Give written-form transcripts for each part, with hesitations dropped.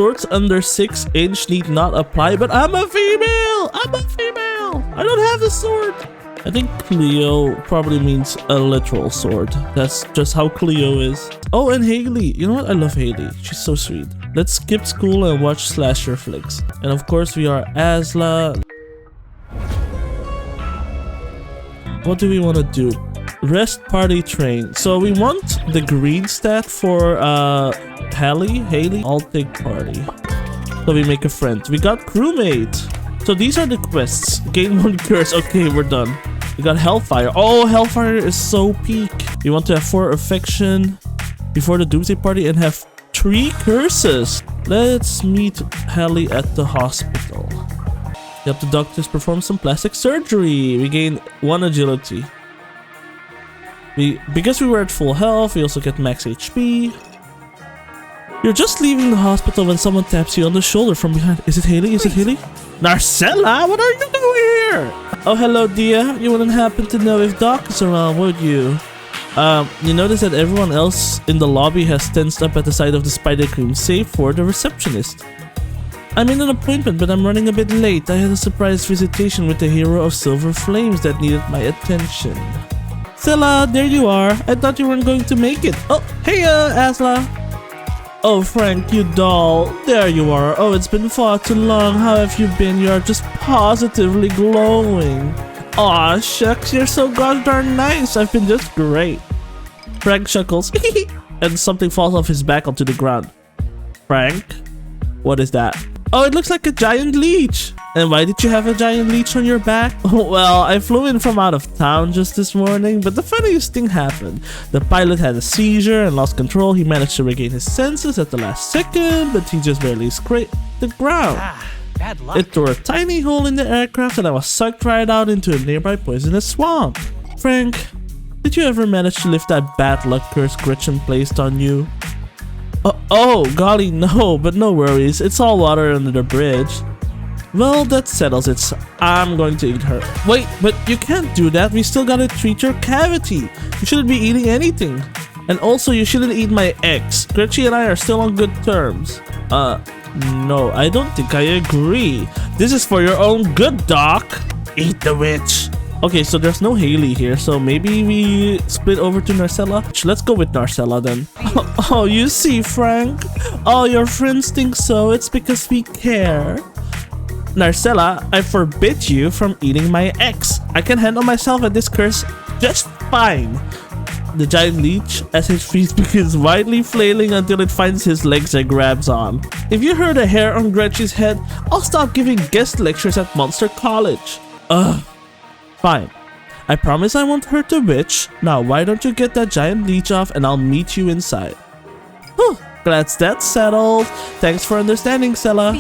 Shorts under 6" need not apply, but I'm a female! I'm a female! I don't have a sword! I think Cleo probably means a literal sword. That's just how Cleo is. Oh, and Haley. You know what? I love Haley. She's so sweet. Let's skip school and watch slasher flicks. And of course, we are Azla. What do we want to do? Rest party train. So we want the green stat for Haley. I'll take party. So we make a friend. We got crewmate. So these are the quests. Gain 1 curse. Okay, we're done. We got Hellfire. Oh, Hellfire is so peak. We want to have 4 affection before the Doomsday Party and have 3 curses. Let's meet Haley at the hospital. Yep, the doctors perform some plastic surgery. We gain 1 agility. Because we were at full health, we also get max HP. You're just leaving the hospital when someone taps you on the shoulder from behind. Is it Haley? Is it Haley? Narcella, what are you doing here? Oh, hello, dear. You wouldn't happen to know if Doc is around, would you? You notice that everyone else in the lobby has tensed up at the sight of the spider cream, save for the receptionist. I'm in an appointment, but I'm running a bit late. I had a surprise visitation with the hero of Silver Flames that needed my attention. Stella, there you are. I thought you weren't going to make it. Oh, hey, Azla. Oh, Frank, you doll. There you are. Oh, it's been far too long. How have you been? You are just positively glowing. Aw, shucks, you're so gosh darn nice. I've been just great. Frank chuckles. And something falls off his back onto the ground. Frank? What is that? Oh, it looks like a giant leech. And why did you have a giant leech on your back? Well, I flew in from out of town just this morning, but the funniest thing happened. The pilot had a seizure and lost control. He managed to regain his senses at the last second, but he just barely scraped the ground. Bad luck. It tore a tiny hole in the aircraft and I was sucked right out into a nearby poisonous swamp. Frank, did you ever manage to lift that bad luck curse Gretchen placed on you? Oh, golly, no, but no worries. It's all water under the bridge. Well, that settles it. I'm going to eat her. Wait, but you can't do that. We still gotta treat your cavity. You shouldn't be eating anything. And also, you shouldn't eat my ex. Gretchen and I are still on good terms. No, I don't think I agree. This is for your own good, Doc. Eat the witch. Okay, so there's no Haley here, so maybe we split over to Narcella. Let's go with Narcella then. Oh, you see, Frank? Oh, your friends think so. It's because we care. Narcella, I forbid you from eating my ex. I can handle myself at this curse just fine. The giant leech, as his feet begins widely flailing until it finds his legs and grabs on. If you hurt a hair on Gretchen's head, I'll stop giving guest lectures at Monster College. Ugh. Fine. I promise I won't hurt the witch. Now, why don't you get that giant leech off and I'll meet you inside. Whew. Glad that's settled. Thanks for understanding, Stella.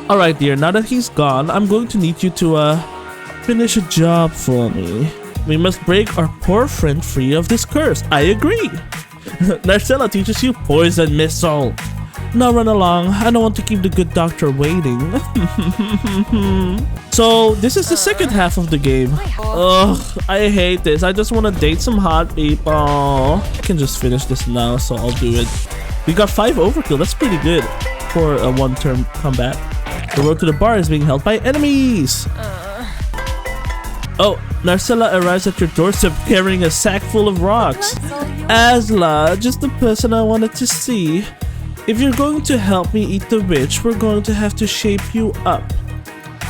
Alright, dear. Now that he's gone, I'm going to need you to, finish a job for me. We must break our poor friend free of this curse. I agree. Narcella teaches you poison missile. Now run along. I don't want to keep the good doctor waiting. So this is the second half of the game. Ugh, I hate this. I just want to date some hot people. I can just finish this now, so I'll do it. We got 5 overkill. That's pretty good for a one-turn combat. The road to the bar is being held by enemies. Oh, Narcella arrives at your doorstep carrying a sack full of rocks. Azla, just the person I wanted to see. If you're going to help me eat the witch, we're going to have to shape you up.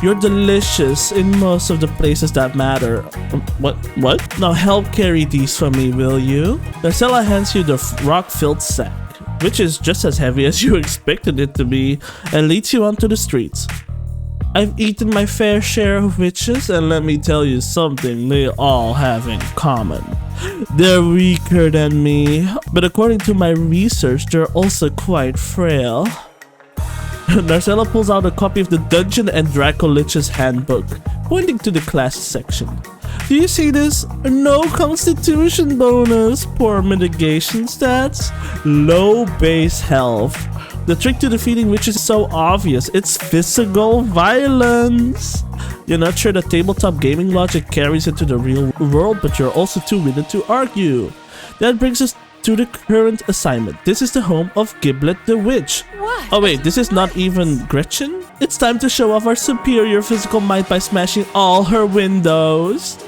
You're delicious in most of the places that matter. What? Now help carry these for me, will you? Narcella hands you the rock-filled sack, which is just as heavy as you expected it to be, and leads you onto the streets. I've eaten my fair share of witches, and let me tell you something they all have in common. They're weaker than me, but according to my research, they're also quite frail. Narcella pulls out a copy of the Dungeon and Dracolich's Handbook, pointing to the class section. Do you see this? No constitution bonus, poor mitigation stats, low base health. The trick to defeating witches is so obvious, it's physical violence. You're not sure that tabletop gaming logic carries into the real world, but you're also too willing to argue. That brings us to the current assignment. This is the home of Giblet the Witch. What? Oh wait, this is not even Gretchen? It's time to show off our superior physical might by smashing all her windows.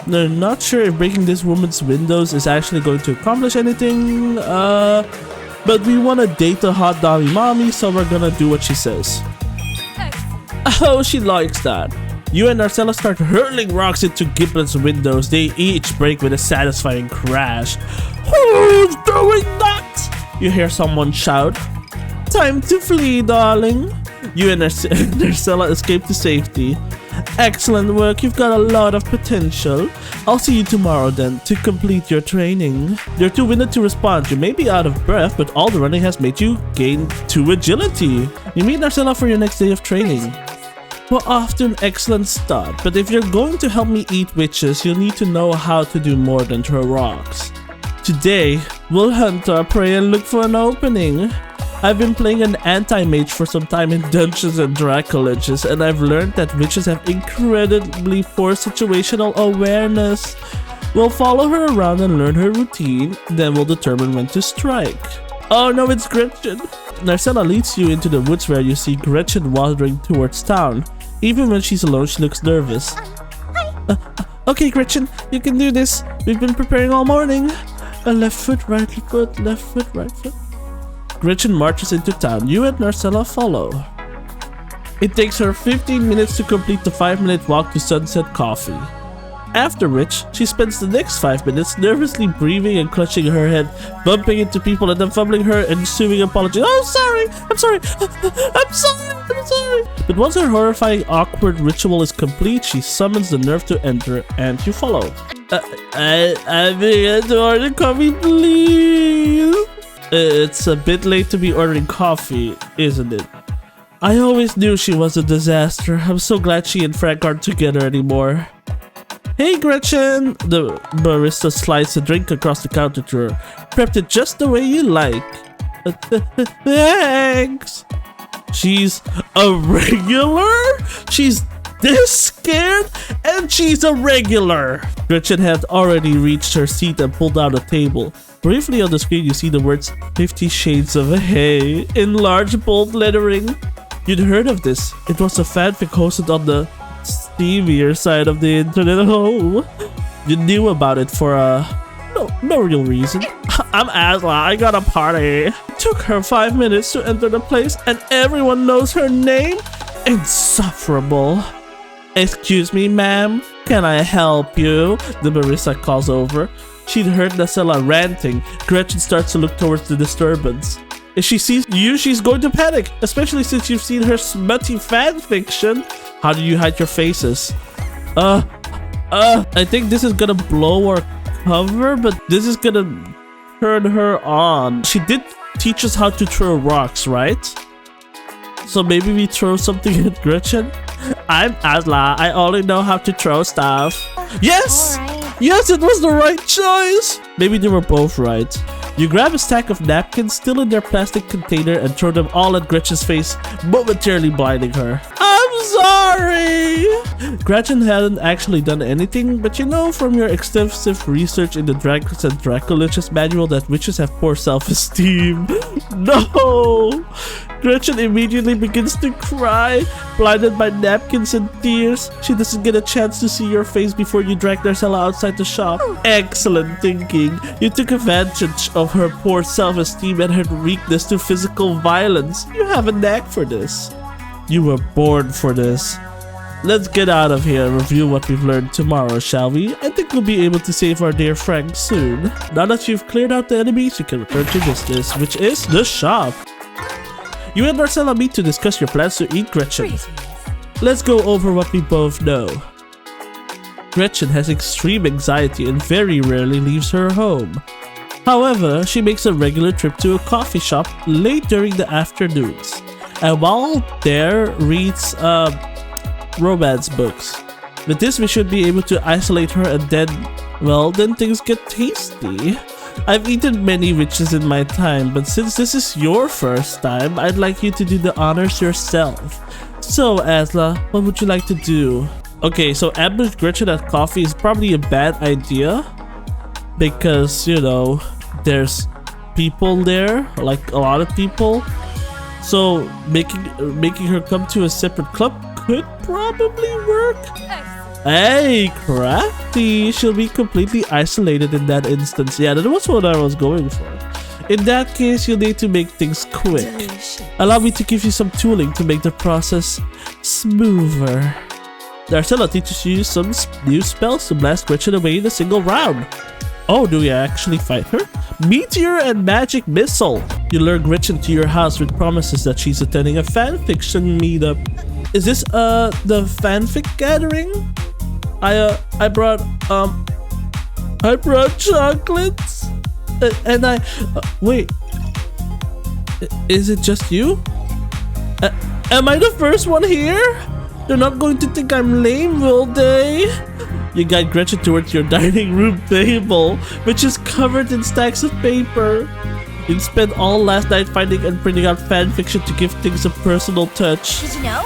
They're not sure if breaking this woman's windows is actually going to accomplish anything, but we want to date the hot doggy mommy, so we're gonna do what she says. Oh, she likes that. You and Arcella start hurling rocks into Giblet's windows. They each break with a satisfying crash. Who's doing that? You hear someone shout. Time to flee, darling. You and Arcella escape to safety. Excellent work, you've got a lot of potential. I'll see you tomorrow then to complete your training. You're too winded to respond. You may be out of breath, but all the running has made you gain 2 agility. You meet Arcella for your next day of training. We're off to an excellent start, but if you're going to help me eat witches, you'll need to know how to do more than throw rocks. Today, we'll hunt our prey and look for an opening. I've been playing an anti-mage for some time in Dungeons and Draculages, and I've learned that witches have incredibly poor situational awareness. We'll follow her around and learn her routine, then we'll determine when to strike. Oh no, it's Gretchen! Narcella leads you into the woods where you see Gretchen wandering towards town. Even when she's alone, she looks nervous. Okay, Gretchen, you can do this. We've been preparing all morning. A left foot, right foot, left foot, right foot. Gretchen marches into town. You and Narcella follow. It takes her 15 minutes to complete the 5-minute walk to Sunset Coffee. After which, she spends the next 5 minutes nervously breathing and clutching her head, bumping into people and then fumbling her ensuing apology. Oh, sorry! I'm sorry! I'm sorry! I'm sorry! But once her horrifying, awkward ritual is complete, she summons the nerve to enter, and you follow. I begin to order coffee, please! It's a bit late to be ordering coffee, isn't it? I always knew she was a disaster. I'm so glad she and Frank aren't together anymore. Hey Gretchen! The barista slides a drink across the counter to her. Prepped it just the way you like. Thanks! She's a regular? She's this scared? And she's a regular! Gretchen had already reached her seat and pulled out a table. Briefly on the screen you see the words 50 Shades of Hey in large bold lettering. You'd heard of this. It was a fanfic hosted on the steamier side of the internet. Oh, you knew about it for no real reason. I'm Azla, I got a party. It took her 5 minutes to enter the place and everyone knows her name? Insufferable. Excuse me, ma'am, can I help you? The barista calls over. She'd heard Narcella ranting. Gretchen starts to look towards the disturbance. If she sees you, she's going to panic, especially since you've seen her smutty fanfiction. How do you hide your faces? I think this is gonna blow our cover, but this is gonna turn her on. She did teach us how to throw rocks, right? So maybe we throw something at Gretchen? I'm Azla, I only know how to throw stuff. Yes! Yes, it was the right choice! Maybe they were both right. You grab a stack of napkins still in their plastic container and throw them all at Gretchen's face, momentarily blinding her. I'm sorry! Gretchen hadn't actually done anything, but you know from your extensive research in the Dragons and Draculages manual that witches have poor self-esteem. No! Gretchen immediately begins to cry, blinded by napkins and tears. She doesn't get a chance to see your face before you drag Narcella outside the shop. Excellent thinking. You took advantage of her poor self-esteem and her weakness to physical violence. You have a knack for this. You were born for this. Let's get out of here and review what we've learned tomorrow, shall we? I think we'll be able to save our dear Frank soon. Now that you've cleared out the enemies, you can return to business, which is the shop. You and Narcella meet to discuss your plans to eat Gretchen. Let's go over what we both know. Gretchen has extreme anxiety and very rarely leaves her home. However, she makes a regular trip to a coffee shop late during the afternoons, and while there reads romance books. With this, we should be able to isolate her, and then things get tasty. I've eaten many witches in my time, but since this is your first time, I'd like you to do the honors yourself. So, Azla, what would you like to do? Okay, so ambush Gretchen at coffee is probably a bad idea. Because, you know, there's people there, like a lot of people. So making her come to a separate club could probably work. Hey, crafty! She'll be completely isolated in that instance. Yeah, that was what I was going for. In that case, you'll need to make things quick. Allow me to give you some tooling to make the process smoother. Darcella teaches you some new spells to blast Gretchen away in a single round. Oh, do we actually fight her? Meteor and Magic Missile. You lure Gretchen to your house with promises that she's attending a fanfiction meetup. Is this the fanfic gathering? I brought chocolates and wait, is it just you? Am I the first one here? They're not going to think I'm lame, will they? You guide Gretchen towards your dining room table, which is covered in stacks of paper. You spent all last night finding and printing out fanfiction to give things a personal touch. Did you know?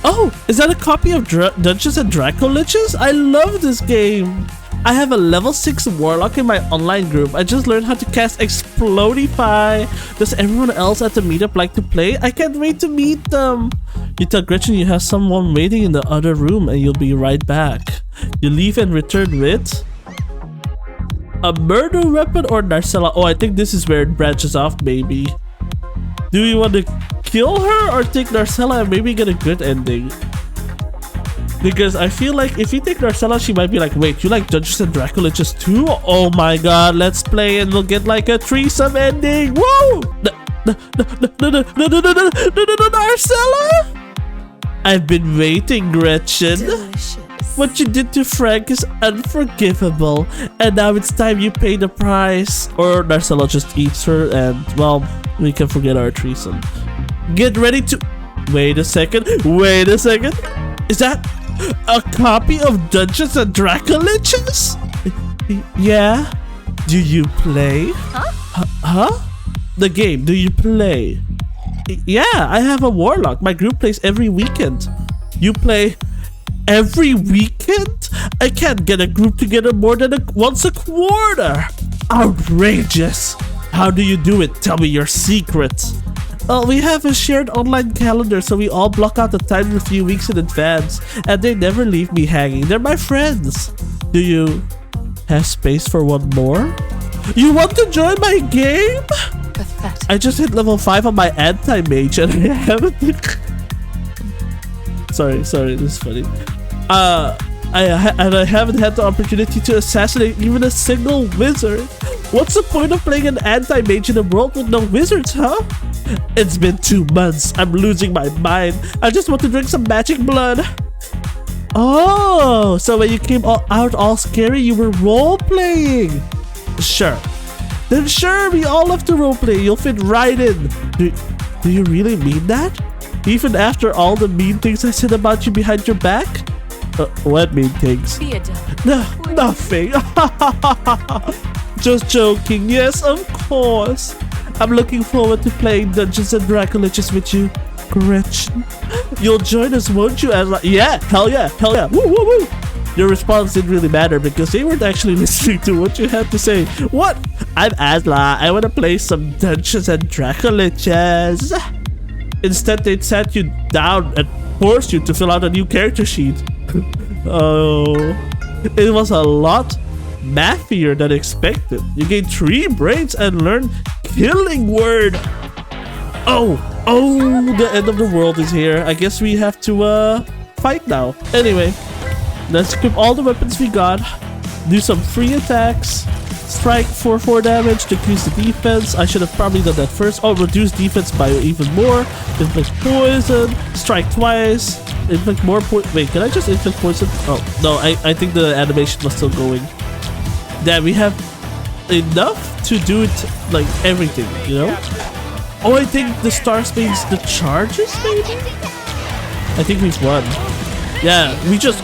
Oh, is that a copy of Dungeons and Dracoliches? I love this game. I have a level 6 warlock in my online group. I just learned how to cast Explodify. Does everyone else at the meetup like to play? I can't wait to meet them. You tell Gretchen you have someone waiting in the other room and you'll be right back. You leave and return with a murder weapon or Darcella. Oh, I think this is where it branches off, maybe. Do you want to kill her or take Darcella and maybe get a good ending? Because I feel like if you take Darcella, she might be like, wait, you like Dungeons and Dracoliches too? Oh my god, let's play and we'll get like a threesome ending. Whoa! Darcella? I've been waiting, Gretchen. Delicious. What you did to Frank is unforgivable, and now it's time you pay the price. Or Darcella just eats her and, well, we can forget our threesome. Get ready to... Wait a second. Is that a copy of Dungeons and Dracoliches? Yeah? Do you play? Huh? The game, do you play? Yeah, I have a warlock. My group plays every weekend. You play every weekend? I can't get a group together more than once a quarter. Outrageous. How do you do it? Tell me your secrets. We have a shared online calendar, so we all block out the time a few weeks in advance, and they never leave me hanging. They're my friends. Do you have space for one more? You want to join my game? Pathetic. I just hit level 5 on my anti-mage and I haven't... sorry, this is funny. I haven't had the opportunity to assassinate even a single wizard. What's the point of playing an anti-mage in a world with no wizards, huh? It's been 2 months. I'm losing my mind. I just want to drink some magic blood. Oh, so when you came out all scary, you were role-playing. Sure. Then sure, we all love to roleplay. You'll fit right in. Do you really mean that? Even after all the mean things I said about you behind your back? What mean things? Be a dog. No, nothing. Just joking. Yes, of course. I'm looking forward to playing Dungeons and Dracoliches with you, Gretchen. You'll join us, won't you, Azla? Yeah, hell yeah. Woo, woo, woo. Your response didn't really matter because they weren't actually listening to what you had to say. What? I'm Azla. I want to play some Dungeons and Dracoliches. Instead, they sat you down and forced you to fill out a new character sheet. Oh, it was a lot mathier than expected. You gained 3 brains and learned Killing Word. Oh, the end of the world is here. I guess we have to fight now. Anyway, let's equip all the weapons we got. Do some free attacks. Strike for 4 damage to increase the defense. I should have probably done that first. Oh, reduce defense by even more. Inflict poison. Strike twice. Inflict more poison. Wait, can I just inflict poison? Oh, no, I think the animation was still going. Damn, we have enough to do it, like, everything, you know? Oh, I think the stars means the charges, maybe? I think we've won. Yeah, we just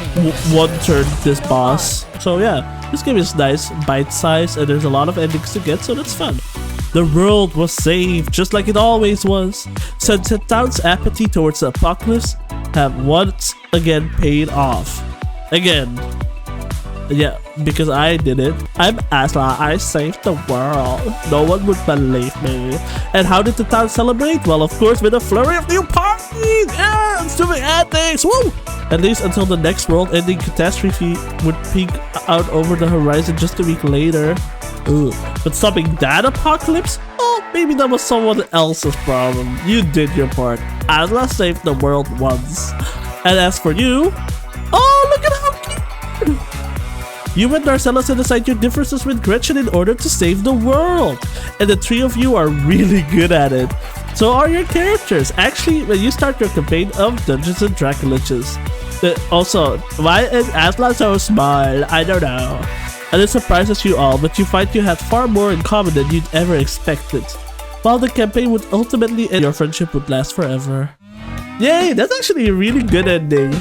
one-turned this boss. So yeah, this game is nice, bite-sized, and there's a lot of endings to get, so that's fun. The world was saved, just like it always was. Sunset Town's apathy towards the apocalypse have once again paid off. Again. Yeah, because I did it. I'm Azla, I saved the world. No one would believe me. And how did the town celebrate? Well, of course, with a flurry of new parties! Yeah, stupid antics! Woo! At least until the next world-ending catastrophe would peek out over the horizon just a week later. Ooh, but stopping that apocalypse? Oh, maybe that was someone else's problem. You did your part. Azla saved the world once. And as for you... Oh, look at how cute! You and Darcella set aside your differences with Gretchen in order to save the world. And the three of you are really good at it. So are your characters. Actually, when you start your campaign of Dungeons and Draculages. Also, why is Azla so small? I don't know. And it surprises you all, but you find you have far more in common than you'd ever expected. While the campaign would ultimately end, your friendship would last forever. Yay, that's actually a really good ending.